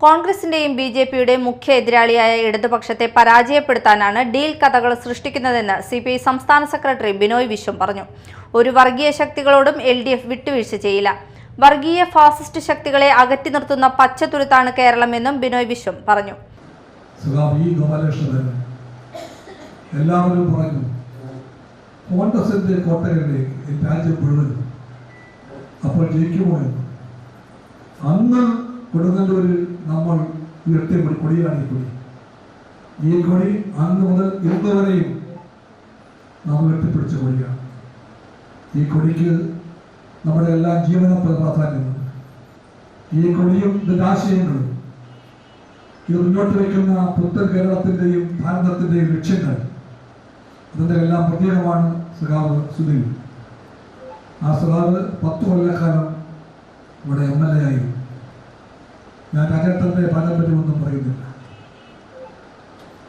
കോൺഗ്രസിന്റെയും ബിജെപിയുടെയും മുഖ്യ എതിരാളിയായ ഇടതുപക്ഷത്തെ പരാജയപ്പെടുത്താനാണ് ഡീൽ കഥകൾ സൃഷ്ടിക്കുന്നതെന്ന് സിപിഐ സംസ്ഥാന സെക്രട്ടറി ബിനോയ് വിശ്വം പറഞ്ഞു. ഒരു വർഗീയ ശക്തികളോടും LDF വിട്ടുവീഴ്ച ചെയ്യില്ല. വർഗീയ ഫാസിസ്റ്റ് ശക്തികളെ അകറ്റി നിർത്തുന്ന പച്ചത്തുരുത്താണ് കേരളമെന്നും ബിനോയ് വിശ്വം പറഞ്ഞു. എല്ലാവരും പറഞ്ഞു കോൺഗ്രസിന്റെ കോട്ടകളിലേക്ക് രാജ്യം മുഴുവൻ അപ്പോൾ ജയിക്കുമോ എന്ന്. അന്ന് കൊടുങ്ങല്ലൂരിൽ നമ്മൾ ഉയർത്തിയ കൊടിയാണ് ഈ കൊടി. ഈ കൊടി അന്ന് മുതൽ ഇന്നുവരെയും നാം ഉയർത്തിപ്പിടിച്ച കൊടിയാണ്. ഈ കൊടിക്ക് നമ്മുടെ എല്ലാ ജീവന പ്രാധാന്യമുണ്ട്. ഈ കൊടിയും ഇതിൻ്റെ ആശയങ്ങളും ഇത് മുന്നോട്ട് വയ്ക്കുന്ന പുത്തൻ കേരളത്തിൻ്റെയും ഭാരതത്തിൻ്റെയും ലക്ഷ്യങ്ങൾ അതിൻ്റെ എല്ലാം പ്രത്യേകമാണ് സഖാവ് സുനിൽ. ആ സഖാവ് 10 കൊല്ലക്കാലം ഇവിടെ MLA ആയി. ഞാൻ അജട്ടൻ്റെ പാരമ്പര്യമൊന്നും പറയുന്നില്ല.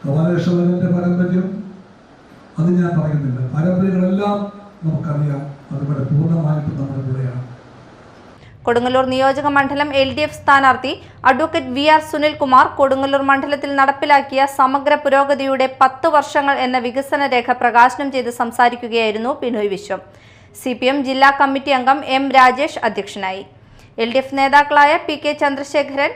കമലേശ്വരൻ്റെ പാരമ്പര്യം അത് ഞാൻ പറയുന്നില്ല. പാരമ്പര്യങ്ങളെല്ലാം നമുക്കറിയാം. അതുപോലെ പൂർണ്ണമായിട്ടും നമ്മുടെ കൂടെയാണ്. കൊടുങ്ങല്ലൂർ നിയോജക മണ്ഡലം LDF സ്ഥാനാർത്ഥി അഡ്വക്കേറ്റ് VR സുനിൽകുമാർ കൊടുങ്ങല്ലൂർ മണ്ഡലത്തിൽ നടപ്പിലാക്കിയ സമഗ്ര പുരോഗതിയുടെ 10 വർഷങ്ങൾ എന്ന വികസന രേഖ പ്രകാശനം ചെയ്ത് സംസാരിക്കുകയായിരുന്നു ബിനോയ് വിശ്വം. CPM ജില്ലാ കമ്മിറ്റി അംഗം M രാജേഷ് അധ്യക്ഷനായി. LDF നേതാക്കളായ PK Chandrasekharan,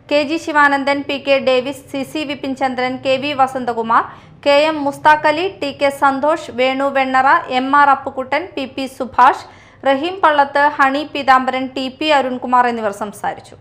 KG Sivanandan, PK Davis, CC Vipin Chandran, KV Vasanthakumar, KM Mustaq Ali, TK Santhosh, Venu Vennara, MR Appukuttan, PP Subhash, Raheem Pallath, Honey Peethambaran, TP Arunkumar എന്നിവർ സംസാരിച്ചു.